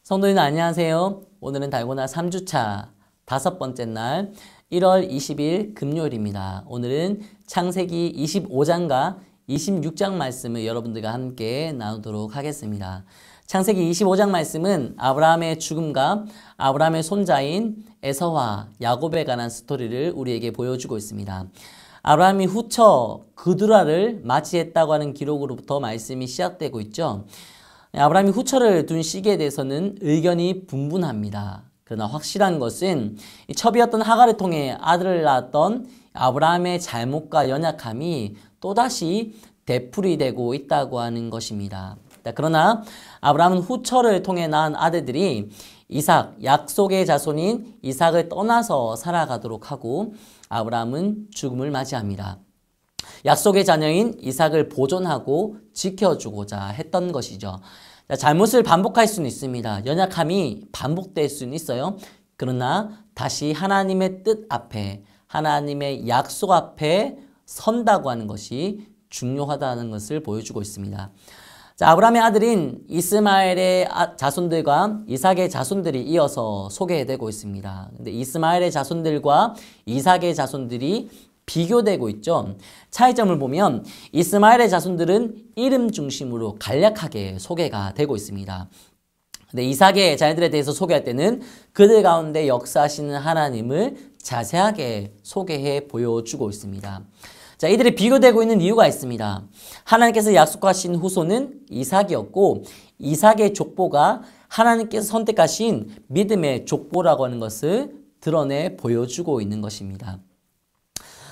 성도님 안녕하세요. 오늘은 달고나 3주차 5번째 날 1월 20일 금요일입니다. 오늘은 창세기 25장과 26장 말씀을 여러분들과 함께 나누도록 하겠습니다. 창세기 25장 말씀은 아브라함의 죽음과 아브라함의 손자인 에서와 야곱에 관한 스토리를 우리에게 보여주고 있습니다. 아브라함이 후처 그두라를 맞이했다고 하는 기록으로부터 말씀이 시작되고 있죠. 아브라함이 후처를 둔 시기에 대해서는 의견이 분분합니다. 그러나 확실한 것은 첩이었던 하갈을 통해 아들을 낳았던 아브라함의 잘못과 연약함이 또다시 되풀이되고 있다고 하는 것입니다. 그러나 아브라함은 후처를 통해 낳은 아들들이 이삭, 약속의 자손인 이삭을 떠나서 살아가도록 하고 아브라함은 죽음을 맞이합니다. 약속의 자녀인 이삭을 보존하고 지켜주고자 했던 것이죠. 잘못을 반복할 수는 있습니다. 연약함이 반복될 수는 있어요. 그러나 다시 하나님의 뜻 앞에, 하나님의 약속 앞에 선다고 하는 것이 중요하다는 것을 보여주고 있습니다. 아브라함의 아들인 이스마엘의 자손들과 이삭의 자손들이 이어서 소개되고 있습니다. 근데 이스마엘의 자손들과 이삭의 자손들이 비교되고 있죠. 차이점을 보면 이스마엘의 자손들은 이름 중심으로 간략하게 소개가 되고 있습니다. 근데 이삭의 자녀들에 대해서 소개할 때는 그들 가운데 역사하시는 하나님을 자세하게 소개해 보여주고 있습니다. 자, 이들이 비교되고 있는 이유가 있습니다. 하나님께서 약속하신 후손은 이삭이었고 이삭의 족보가 하나님께서 선택하신 믿음의 족보라고 하는 것을 드러내 보여주고 있는 것입니다.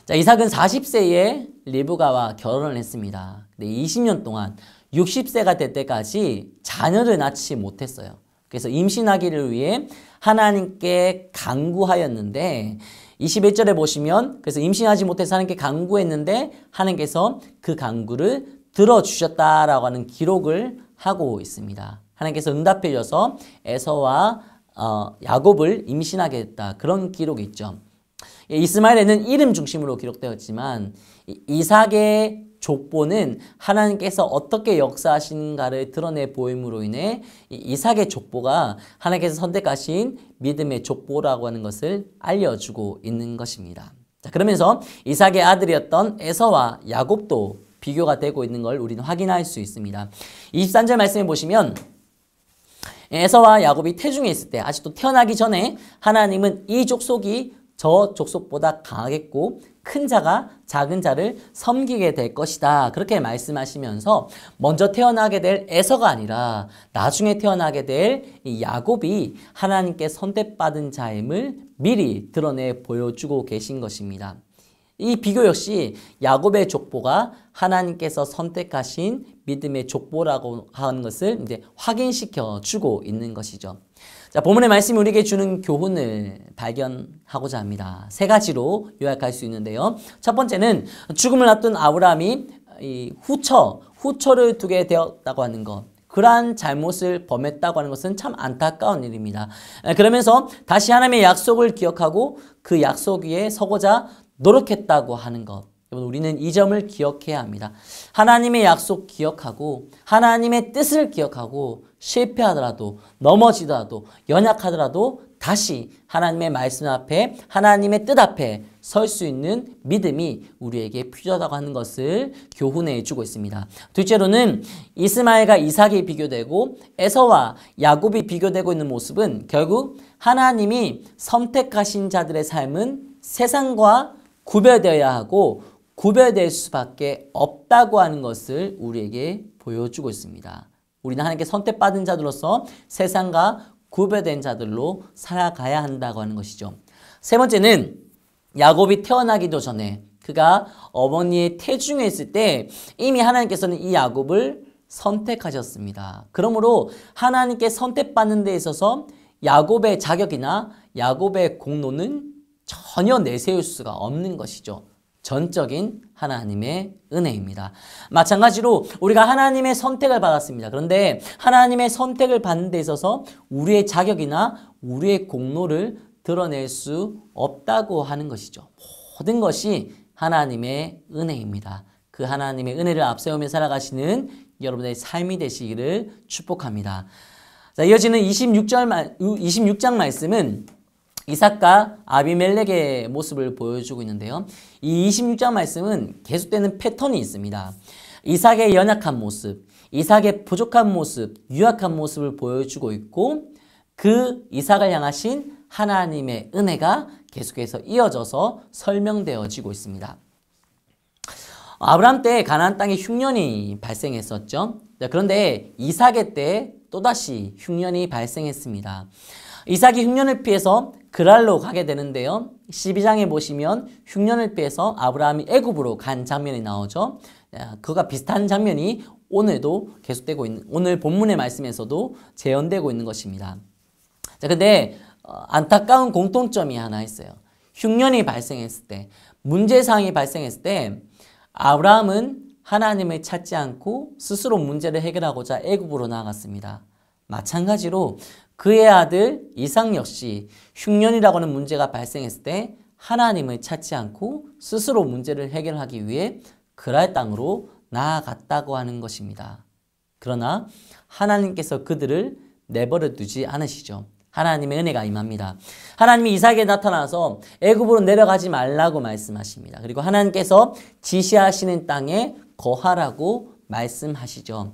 자, 이삭은 40세에 리브가와 결혼을 했습니다. 근데 20년 동안 60세가 될 때까지 자녀를 낳지 못했어요. 그래서 임신하기를 위해 하나님께 간구하였는데 21절에 보시면 그래서 임신하지 못해서 하나님께 간구했는데 하나님께서 그 간구를 들어주셨다라고 하는 기록을 하고 있습니다. 하나님께서 응답해 주셔서 에서와 야곱을 임신하게 했다. 그런 기록이 있죠. 이스마엘에는 이름 중심으로 기록되었지만 이삭의 족보는 하나님께서 어떻게 역사하시는가를 드러내 보임으로 인해 이삭의 족보가 하나님께서 선택하신 믿음의 족보라고 하는 것을 알려주고 있는 것입니다. 자, 그러면서 이삭의 아들이었던 에서와 야곱도 비교가 되고 있는 걸 우리는 확인할 수 있습니다. 23절 말씀해 보시면 에서와 야곱이 태중에 있을 때 아직도 태어나기 전에 하나님은 이 족속이 저 족속보다 강하겠고 큰 자가 작은 자를 섬기게 될 것이다. 그렇게 말씀하시면서 먼저 태어나게 될 에서가 아니라 나중에 태어나게 될 이 야곱이 하나님께 선택받은 자임을 미리 드러내 보여주고 계신 것입니다. 이 비교 역시 야곱의 족보가 하나님께서 선택하신 믿음의 족보라고 하는 것을 이제 확인시켜 주고 있는 것이죠. 자, 본문의 말씀이 우리에게 주는 교훈을 발견하고자 합니다. 세 가지로 요약할 수 있는데요. 첫 번째는 죽음을 앞둔 아브라함이 후처를 두게 되었다고 하는 것. 그러한 잘못을 범했다고 하는 것은 참 안타까운 일입니다. 그러면서 다시 하나님의 약속을 기억하고 그 약속 위에 서고자 노력했다고 하는 것. 여러분, 우리는 이 점을 기억해야 합니다. 하나님의 약속 기억하고 하나님의 뜻을 기억하고 실패하더라도 넘어지더라도 연약하더라도 다시 하나님의 말씀 앞에 하나님의 뜻 앞에 설 수 있는 믿음이 우리에게 필요하다고 하는 것을 교훈해 주고 있습니다. 둘째로는 이스마엘과 이삭이 비교되고 에서와 야곱이 비교되고 있는 모습은 결국 하나님이 선택하신 자들의 삶은 세상과 구별되어야 하고 구별될 수밖에 없다고 하는 것을 우리에게 보여주고 있습니다. 우리는 하나님께 선택받은 자들로서 세상과 구별된 자들로 살아가야 한다고 하는 것이죠. 세 번째는 야곱이 태어나기도 전에 그가 어머니의 태중에 있을 때 이미 하나님께서는 이 야곱을 선택하셨습니다. 그러므로 하나님께 선택받는 데 있어서 야곱의 자격이나 야곱의 공로는 전혀 내세울 수가 없는 것이죠. 전적인 하나님의 은혜입니다. 마찬가지로 우리가 하나님의 선택을 받았습니다. 그런데 하나님의 선택을 받는 데 있어서 우리의 자격이나 우리의 공로를 드러낼 수 없다고 하는 것이죠. 모든 것이 하나님의 은혜입니다. 그 하나님의 은혜를 앞세우며 살아가시는 여러분의 삶이 되시기를 축복합니다. 자, 이어지는 26장 말씀은 이삭과 아비멜렉의 모습을 보여주고 있는데요. 이 26장 말씀은 계속되는 패턴이 있습니다. 이삭의 연약한 모습, 이삭의 부족한 모습, 유약한 모습을 보여주고 있고 그 이삭을 향하신 하나님의 은혜가 계속해서 이어져서 설명되어지고 있습니다. 아브라함 때 가나안 땅에 흉년이 발생했었죠. 그런데 이삭의 때 또다시 흉년이 발생했습니다. 이삭이 흉년을 피해서 그랄로 가게 되는데요. 12장에 보시면 흉년을 피해서 아브라함이 애굽으로 간 장면이 나오죠. 그가 비슷한 장면이 오늘도 계속되고 있는, 오늘 본문의 말씀에서도 재현되고 있는 것입니다. 자, 근데 안타까운 공통점이 하나 있어요. 흉년이 발생했을 때, 문제사항이 발생했을 때 아브라함은 하나님을 찾지 않고 스스로 문제를 해결하고자 애굽으로 나아갔습니다. 마찬가지로 그의 아들 이삭 역시 흉년이라고 하는 문제가 발생했을 때 하나님을 찾지 않고 스스로 문제를 해결하기 위해 그랄 땅으로 나아갔다고 하는 것입니다. 그러나 하나님께서 그들을 내버려 두지 않으시죠. 하나님의 은혜가 임합니다. 하나님이 이삭에게 나타나서 애굽으로 내려가지 말라고 말씀하십니다. 그리고 하나님께서 지시하시는 땅에 거하라고 말씀하시죠.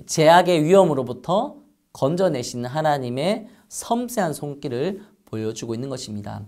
제약의 위험으로부터 건져내시는 하나님의 섬세한 손길을 보여주고 있는 것입니다.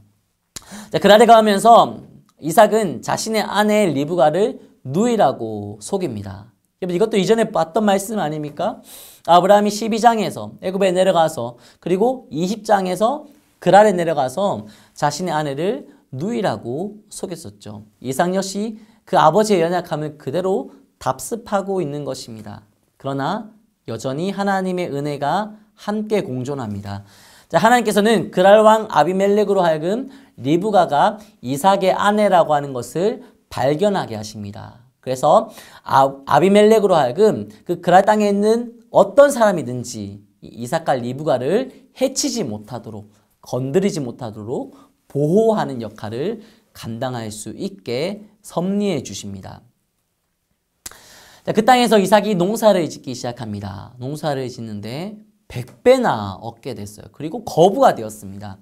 자, 그날에 가면서 이삭은 자신의 아내 리브가를 누이라고 속입니다. 이것도 이전에 봤던 말씀 아닙니까? 아브라함이 12장에서 애굽에 내려가서 그리고 20장에서 그랄에 내려가서 자신의 아내를 누이라고 속였었죠. 이삭 역시 그 아버지의 연약함을 그대로 답습하고 있는 것입니다. 그러나 여전히 하나님의 은혜가 함께 공존합니다. 자, 하나님께서는 그랄 왕 아비멜렉으로 하여금 리브가가 이삭의 아내라고 하는 것을 발견하게 하십니다. 그래서 아비멜렉으로 하여금 그 그랄 땅에 있는 어떤 사람이든지 이삭과 리브가를 해치지 못하도록, 건드리지 못하도록 보호하는 역할을 감당할 수 있게 섭리해 주십니다. 자, 그 땅에서 이삭이 농사를 짓기 시작합니다. 농사를 짓는데 100배나 얻게 됐어요. 그리고 거부가 되었습니다.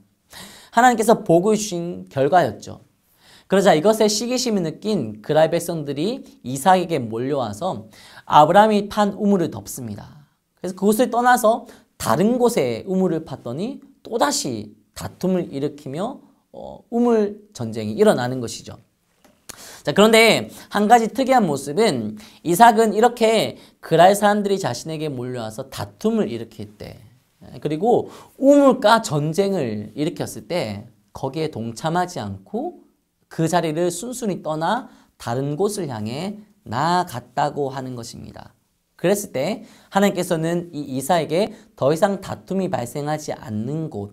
하나님께서 복을 주신 결과였죠. 그러자 이것에 시기심을 느낀 그랄 백성들이 이삭에게 몰려와서 아브라함이 판 우물을 덮습니다. 그래서 그곳을 떠나서 다른 곳에 우물을 팠더니 또다시 다툼을 일으키며 우물 전쟁이 일어나는 것이죠. 자, 그런데 한 가지 특이한 모습은 이삭은 이렇게 그랄 사람들이 자신에게 몰려와서 다툼을 일으킬 때, 그리고 우물가 전쟁을 일으켰을 때 거기에 동참하지 않고 그 자리를 순순히 떠나 다른 곳을 향해 나아갔다고 하는 것입니다. 그랬을 때 하나님께서는 이 이삭에게 더 이상 다툼이 발생하지 않는 곳,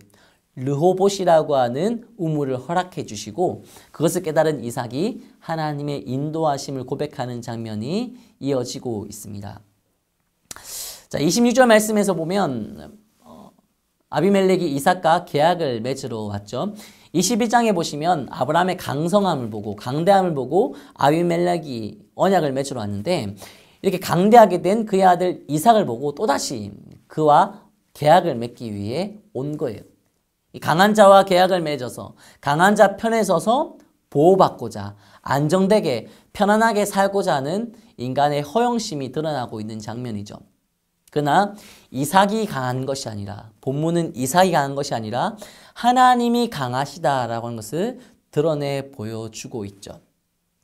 르호봇이라고 하는 우물을 허락해 주시고 그것을 깨달은 이삭이 하나님의 인도하심을 고백하는 장면이 이어지고 있습니다. 자, 26절 말씀에서 보면 아비멜렉이 이삭과 계약을 맺으러 왔죠. 21장에 보시면 아브라함의 강성함을 보고 강대함을 보고 아비멜렉이 언약을 맺으러 왔는데 이렇게 강대하게 된 그의 아들 이삭을 보고 또다시 그와 계약을 맺기 위해 온 거예요. 강한 자와 계약을 맺어서 강한 자 편에 서서 보호받고자 안정되게 편안하게 살고자 하는 인간의 허영심이 드러나고 있는 장면이죠. 그러나 이삭이 강한 것이 아니라, 본문은 이삭이 강한 것이 아니라 하나님이 강하시다라고 하는 것을 드러내 보여주고 있죠.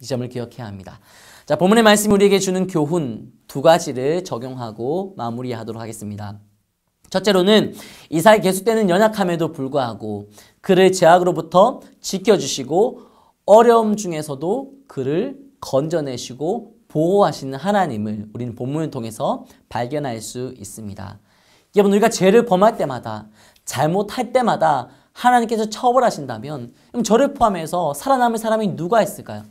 이 점을 기억해야 합니다. 자, 본문의 말씀이 우리에게 주는 교훈 두 가지를 적용하고 마무리하도록 하겠습니다. 첫째로는 이삭이 계속되는 연약함에도 불구하고 그를 죄악으로부터 지켜주시고 어려움 중에서도 그를 건져내시고 보호하시는 하나님을 우리는 본문을 통해서 발견할 수 있습니다. 여러분, 우리가 죄를 범할 때마다, 잘못할 때마다 하나님께서 처벌하신다면 그럼 저를 포함해서 살아남을 사람이 누가 있을까요?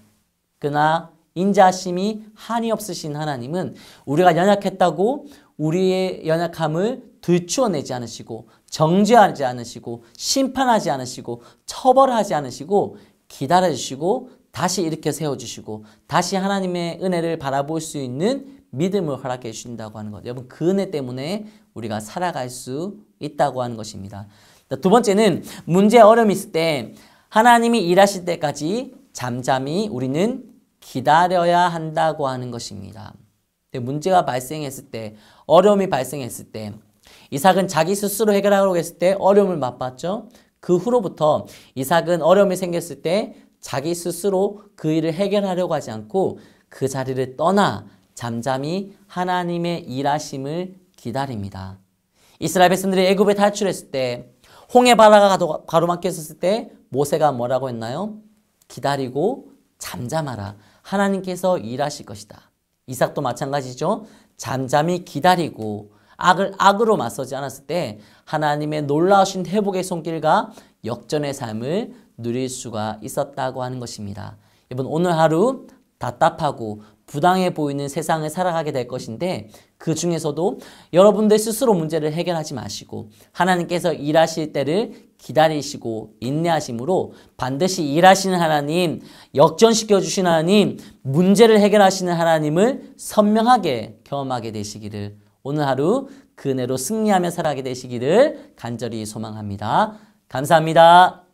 그러나 인자하심이 한이 없으신 하나님은 우리가 연약했다고 우리의 연약함을 들추어내지 않으시고 정죄하지 않으시고 심판하지 않으시고 처벌하지 않으시고 기다려주시고 다시 일으켜 세워주시고 다시 하나님의 은혜를 바라볼 수 있는 믿음을 허락해 주신다고 하는 것. 여러분 그 은혜 때문에 우리가 살아갈 수 있다고 하는 것입니다. 두 번째는 문제 어려움이 있을 때 하나님이 일하실 때까지 잠잠히 우리는 기다려야 한다고 하는 것입니다. 문제가 발생했을 때, 어려움이 발생했을 때, 이삭은 자기 스스로 해결하려고 했을 때 어려움을 맛봤죠. 그 후로부터 이삭은 어려움이 생겼을 때 자기 스스로 그 일을 해결하려고 하지 않고 그 자리를 떠나 잠잠히 하나님의 일하심을 기다립니다. 이스라엘 백성들이 애굽에 탈출했을 때 홍해 바다가 가로막혀 있었을 때 모세가 뭐라고 했나요? 기다리고 잠잠하라. 하나님께서 일하실 것이다. 이삭도 마찬가지죠. 잠잠히 기다리고 악으로 맞서지 않았을 때 하나님의 놀라우신 회복의 손길과 역전의 삶을 누릴 수가 있었다고 하는 것입니다. 여러분 오늘 하루 답답하고 부당해 보이는 세상을 살아가게 될 것인데 그 중에서도 여러분들 스스로 문제를 해결하지 마시고 하나님께서 일하실 때를 기다리시고 인내하심으로 반드시 일하시는 하나님, 역전시켜 주시는 하나님, 문제를 해결하시는 하나님을 선명하게 경험하게 되시기를 오늘 하루 그 은혜로 승리하며 살아가게 되시기를 간절히 소망합니다. 감사합니다.